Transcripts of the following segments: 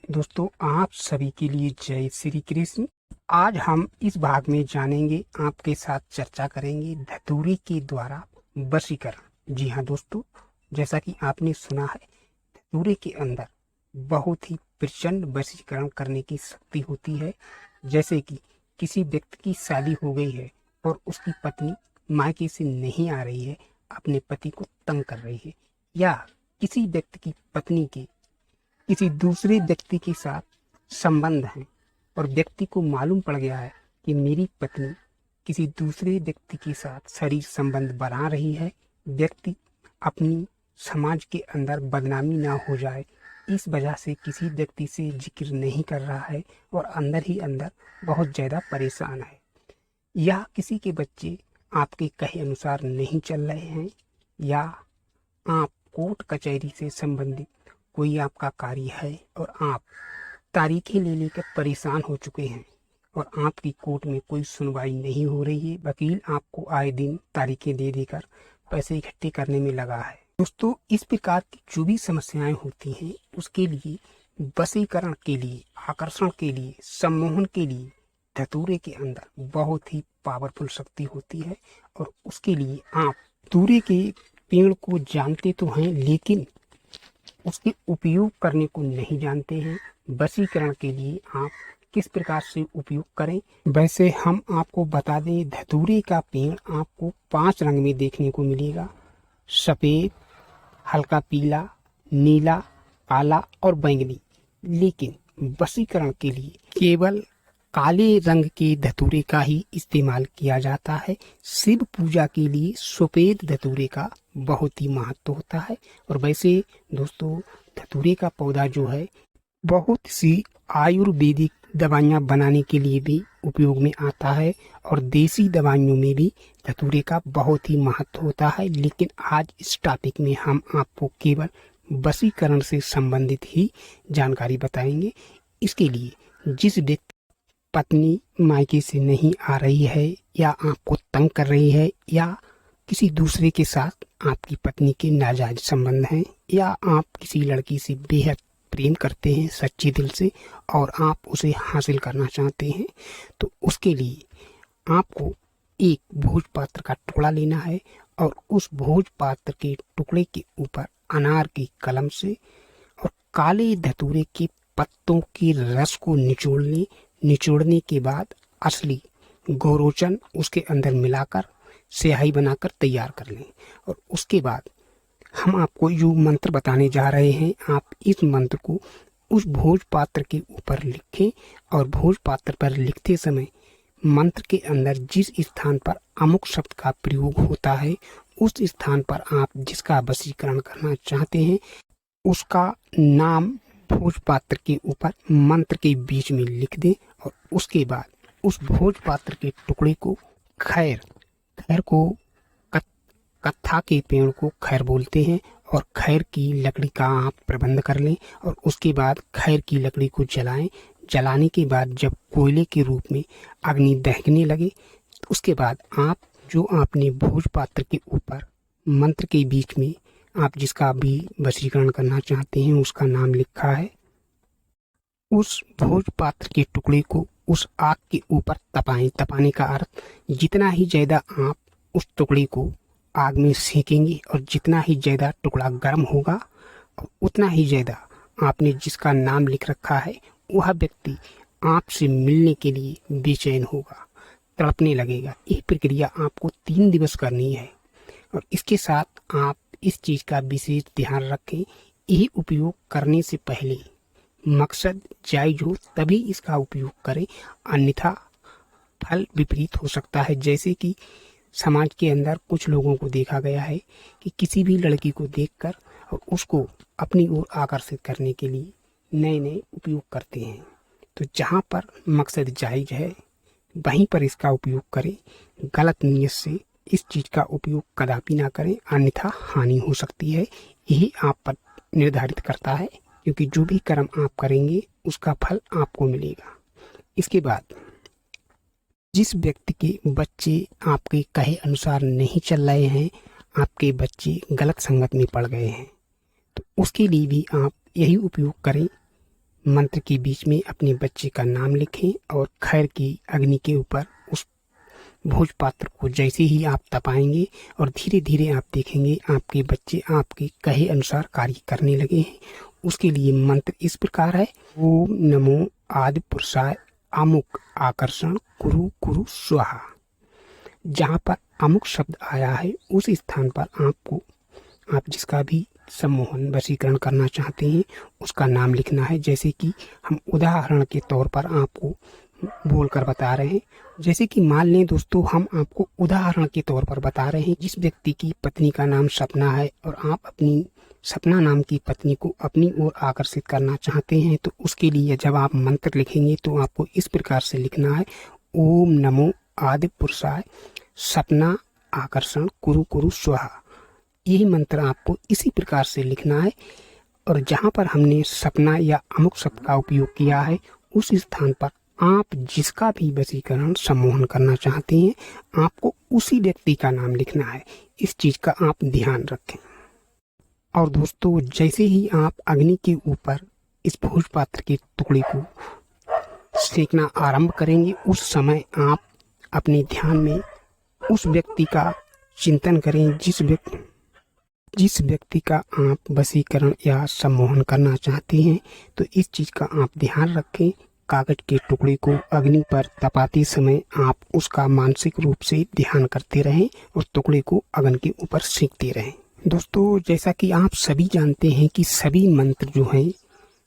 दोस्तों, आप सभी के लिए जय श्री कृष्ण। आज हम इस भाग में जानेंगे, आपके साथ चर्चा करेंगे धतूरे के द्वारा वशीकरण। जी हाँ दोस्तों, जैसा कि आपने सुना है, धतूरे के अंदर बहुत ही प्रचंड वशीकरण करने की शक्ति होती है। जैसे कि किसी व्यक्ति की शादी हो गई है और उसकी पत्नी मायके से नहीं आ रही है, अपने पति को तंग कर रही है, या किसी व्यक्ति की पत्नी के किसी दूसरे व्यक्ति के साथ संबंध है और व्यक्ति को मालूम पड़ गया है कि मेरी पत्नी किसी दूसरे व्यक्ति के साथ शरीर संबंध बना रही है, व्यक्ति अपनी समाज के अंदर बदनामी ना हो जाए, इस वजह से किसी व्यक्ति से जिक्र नहीं कर रहा है और अंदर ही अंदर बहुत ज़्यादा परेशान है, या किसी के बच्चे आपके कहे अनुसार नहीं चल रहे हैं, या आप कोर्ट कचहरी से संबंधित कोई आपका कार्य है और आप तारीखें ले लेकर परेशान हो चुके हैं और आपकी कोर्ट में कोई सुनवाई नहीं हो रही है, वकील आपको आए दिन तारीखें दे देकर पैसे इकट्ठे करने में लगा है। दोस्तों, इस प्रकार की जो भी समस्याएं होती हैं, उसके लिए वशीकरण के लिए, आकर्षण के लिए, सम्मोहन के लिए धतूरे के अंदर बहुत ही पावरफुल शक्ति होती है। और उसके लिए आप धतूरे के पेड़ को जानते तो हैं, लेकिन उसके उपयोग करने को नहीं जानते हैं। वशीकरण के लिए आप किस प्रकार से उपयोग करें, वैसे हम आपको बता दें, धतूरे का पेड़ आपको 5 रंग में देखने को मिलेगा: सफेद, हल्का पीला, नीला, काला और बैंगनी। लेकिन वशीकरण के लिए केवल काले रंग के धतूरे का ही इस्तेमाल किया जाता है। शिव पूजा के लिए सफेद धतूरे का बहुत ही महत्व होता है। और वैसे दोस्तों, धतूरे का पौधा जो है बहुत सी आयुर्वेदिक दवाइयाँ बनाने के लिए भी उपयोग में आता है और देसी दवाइयों में भी धतूरे का बहुत ही महत्व होता है। लेकिन आज इस टॉपिक में हम आपको केवल वशीकरण से संबंधित ही जानकारी बताएंगे। इसके लिए जिस व्यक्ति पत्नी मायके से नहीं आ रही है, या आपको तंग कर रही है, या किसी दूसरे के साथ आपकी पत्नी के नाजायज संबंध हैं, या आप किसी लड़की से बेहद प्रेम करते हैं सच्चे दिल से और आप उसे हासिल करना चाहते हैं, तो उसके लिए आपको एक भोजपात्र का टुकड़ा लेना है और उस भोजपात्र के टुकड़े के ऊपर अनार की कलम से और काले धतूरे के पत्तों के रस को निचोड़ने के बाद असली गोरोचन उसके अंदर मिलाकर स्याही बनाकर तैयार कर लें। और उसके बाद हम आपको जो मंत्र बताने जा रहे हैं, आप इस मंत्र को उस भोजपात्र के ऊपर लिखें और भोजपात्र पर लिखते समय मंत्र के अंदर जिस स्थान पर अमुक शब्द का प्रयोग होता है, उस स्थान पर आप जिसका वशीकरण करना चाहते हैं उसका नाम भोजपात्र के ऊपर मंत्र के बीच में लिख दें। और उसके बाद उस भोजपात्र के टुकड़े को खैर को कत्था के पेड़ को खैर बोलते हैं, और खैर की लकड़ी का आप प्रबंध कर लें और उसके बाद खैर की लकड़ी को जलाएं। जलाने के बाद जब कोयले के रूप में अग्नि दहकने लगे, तो उसके बाद आप जो आपने भोजपात्र के ऊपर मंत्र के बीच में आप जिसका भी वशीकरण करना चाहते हैं उसका नाम लिखा है, उस भोजपात्र के टुकड़े को उस आग के ऊपर तपाएं। तपाने का अर्थ, जितना ही ज्यादा आप उस टुकड़े को आग में सेकेंगे और जितना ही ज्यादा टुकड़ा गर्म होगा, उतना ही ज्यादा आपने जिसका नाम लिख रखा है वह व्यक्ति आपसे मिलने के लिए बेचैन होगा, तड़पने लगेगा। यह प्रक्रिया आपको 3 दिवस करनी है। और इसके साथ आप इस चीज का विशेष ध्यान रखें, यही उपयोग करने से पहले मकसद जायज हो तभी इसका उपयोग करें, अन्यथा फल विपरीत हो सकता है। जैसे कि समाज के अंदर कुछ लोगों को देखा गया है कि किसी भी लड़की को देखकर और उसको अपनी ओर आकर्षित करने के लिए नए उपयोग करते हैं। तो जहाँ पर मकसद जायज है वहीं पर इसका उपयोग करें। गलत नीयत से इस चीज का उपयोग कदापि ना करें, अन्यथा हानि हो सकती है। यही आप पर निर्धारित करता है, क्योंकि जो भी कर्म आप करेंगे उसका फल आपको मिलेगा। इसके बाद जिस व्यक्ति के बच्चे आपके कहे अनुसार नहीं चल रहे हैं, आपके बच्चे गलत संगत में पड़ गए हैं, तो उसके लिए भी आप यही उपयोग करें मंत्र के बीच में अपने बच्चे का नाम लिखें और खैर की अग्नि के ऊपर उस भोज पात्र को जैसे ही आप तपाएंगे और धीरे धीरे आप देखेंगे आपके बच्चे आपके कहे अनुसार कार्य करने लगे हैं। उसके लिए मंत्र इस प्रकार है, ओम नमो आदि पुरुषाय अमुक आकर्षण कुरु कुरु स्वाहा। जहाँ पर अमुक शब्द आया है उस स्थान पर आप जिसका भी सम्मोहन वशीकरण करना चाहते हैं उसका नाम लिखना है। जैसे कि हम उदाहरण के तौर पर आपको बोलकर बता रहे हैं, जैसे कि मान लें दोस्तों, हम आपको उदाहरण के तौर पर बता रहे हैं, जिस व्यक्ति की पत्नी का नाम सपना है और आप अपनी सपना नाम की पत्नी को अपनी ओर आकर्षित करना चाहते हैं, तो उसके लिए जब आप मंत्र लिखेंगे तो आपको इस प्रकार से लिखना है, ओम नमो आदि पुरुषाय सपना आकर्षण कुरु कुरु स्वाहा। यही मंत्र आपको इसी प्रकार से लिखना है और जहाँ पर हमने सपना या अमुक शब्द का उपयोग किया है उस स्थान पर आप जिसका भी वशीकरण सम्मोहन करना चाहते हैं आपको उसी व्यक्ति का नाम लिखना है। इस चीज का आप ध्यान रखें। और दोस्तों, जैसे ही आप अग्नि के ऊपर इस भोज पात्र के टुकड़े को सेकना आरंभ करेंगे उस समय आप अपने ध्यान में उस व्यक्ति का चिंतन करें जिस व्यक्ति का आप वशीकरण या सम्मोहन करना चाहते हैं। तो इस चीज का आप ध्यान रखें। कागज के टुकड़े को अग्नि पर तपाते समय आप उसका मानसिक रूप से ध्यान करते रहें और टुकड़े को अग्नि के ऊपर सेकते रहें। दोस्तों, जैसा कि आप सभी जानते हैं कि सभी मंत्र जो हैं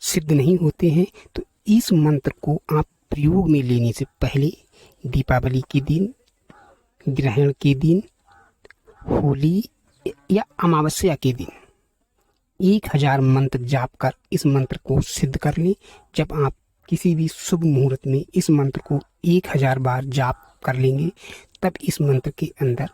सिद्ध नहीं होते हैं, तो इस मंत्र को आप प्रयोग में लेने से पहले दीपावली के दिन, ग्रहण के दिन, होली या अमावस्या के दिन 1000 मंत्र जाप कर इस मंत्र को सिद्ध कर लें। जब आप किसी भी शुभ मुहूर्त में इस मंत्र को 1000 बार जाप कर लेंगे तब इस मंत्र के अंदर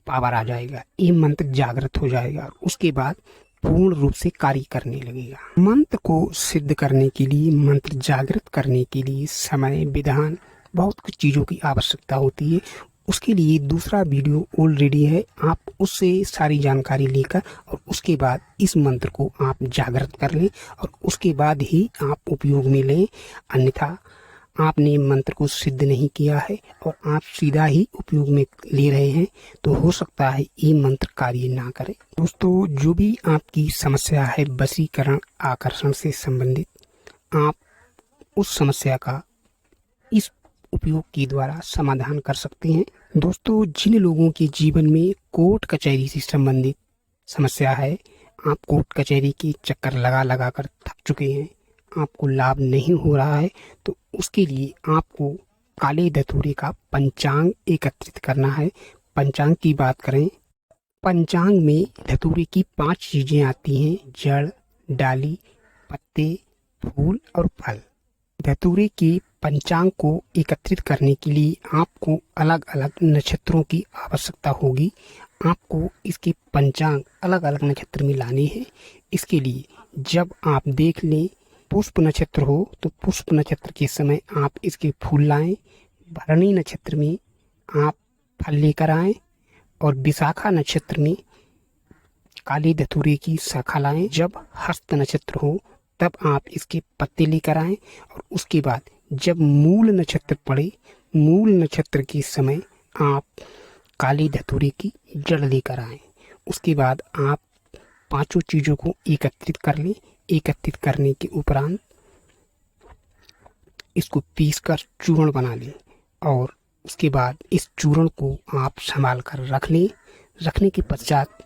पावर आ जाएगा, ये मंत्र जागृत हो जाएगा और उसके बाद पूर्ण रूप से कार्य करने लगेगा। मंत्र को सिद्ध करने के लिए, मंत्र जागृत करने के लिए समय, विधान, बहुत कुछ चीज़ों की आवश्यकता होती है। उसके लिए दूसरा वीडियो ऑलरेडी है, आप उससे सारी जानकारी लेकर और उसके बाद इस मंत्र को आप जागृत कर लें और उसके बाद ही आप उपयोग में लें। अन्यथा आपने मंत्र को सिद्ध नहीं किया है और आप सीधा ही उपयोग में ले रहे हैं तो हो सकता है ये मंत्र कार्य ना करे। दोस्तों, जो भी आपकी समस्या है वशीकरण आकर्षण से संबंधित, आप उस समस्या का इस उपयोग के द्वारा समाधान कर सकते हैं। दोस्तों, जिन लोगों के जीवन में कोर्ट कचहरी से संबंधित समस्या है, आप कोर्ट कचहरी के चक्कर लगा कर थक चुके हैं, आपको लाभ नहीं हो रहा है, तो उसके लिए आपको काले धतूरे का पंचांग एकत्रित करना है। पंचांग की बात करें, पंचांग में धतूरे की 5 चीजें आती हैं, जड़, डाली, पत्ते, फूल और फल। धतूरे के पंचांग को एकत्रित करने के लिए आपको अलग अलग नक्षत्रों की आवश्यकता होगी। आपको इसके पंचांग अलग अलग नक्षत्र में लाने हैं। इसके लिए जब आप देख लें पुष्प नक्षत्र हो तो पुष्प नक्षत्र के समय आप इसके फूल लाएं, भरणी नक्षत्र में आप फल लेकर आएं और विशाखा नक्षत्र में काले धतूरे की शाखा लाएं। जब हस्त नक्षत्र हो तब आप इसके पत्ते लेकर आएं और उसके बाद जब मूल नक्षत्र पड़े, मूल नक्षत्र के समय आप काले धतूरे की जड़ लेकर आएं। उसके बाद आप 5 चीज़ों को एकत्रित कर लें। एकत्रित करने के उपरांत इसको पीसकर चूर्ण बना लें और उसके बाद इस चूर्ण को आप संभाल कर रख लें। रखने के पश्चात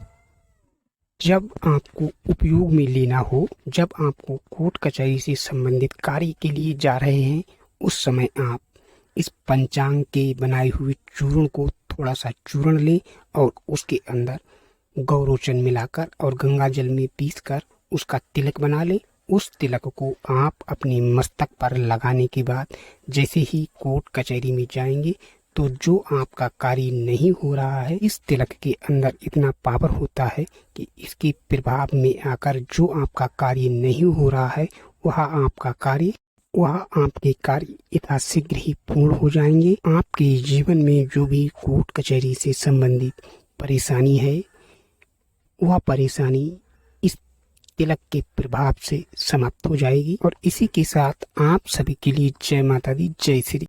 जब आपको उपयोग में लेना हो, जब आपको कोर्ट कचहरी से संबंधित कार्य के लिए जा रहे हैं, उस समय आप इस पंचांग के बनाए हुए चूर्ण को थोड़ा सा चूर्ण लें और उसके अंदर गौरोचन मिलाकर और गंगा जल में पीसकर उसका तिलक बना लें। उस तिलक को आप अपने मस्तक पर लगाने के बाद जैसे ही कोर्ट कचहरी में जाएंगे तो जो आपका कार्य नहीं हो रहा है, इस तिलक के अंदर इतना पावर होता है कि इसके प्रभाव में आकर जो आपका कार्य नहीं हो रहा है वह आपके कार्य यथाशीघ्र ही पूर्ण हो जाएंगे। आपके जीवन में जो भी कोर्ट कचहरी से संबंधित परेशानी है वह परेशानी इस तिलक के प्रभाव से समाप्त हो जाएगी। और इसी के साथ आप सभी के लिए जय माता दी, जय श्री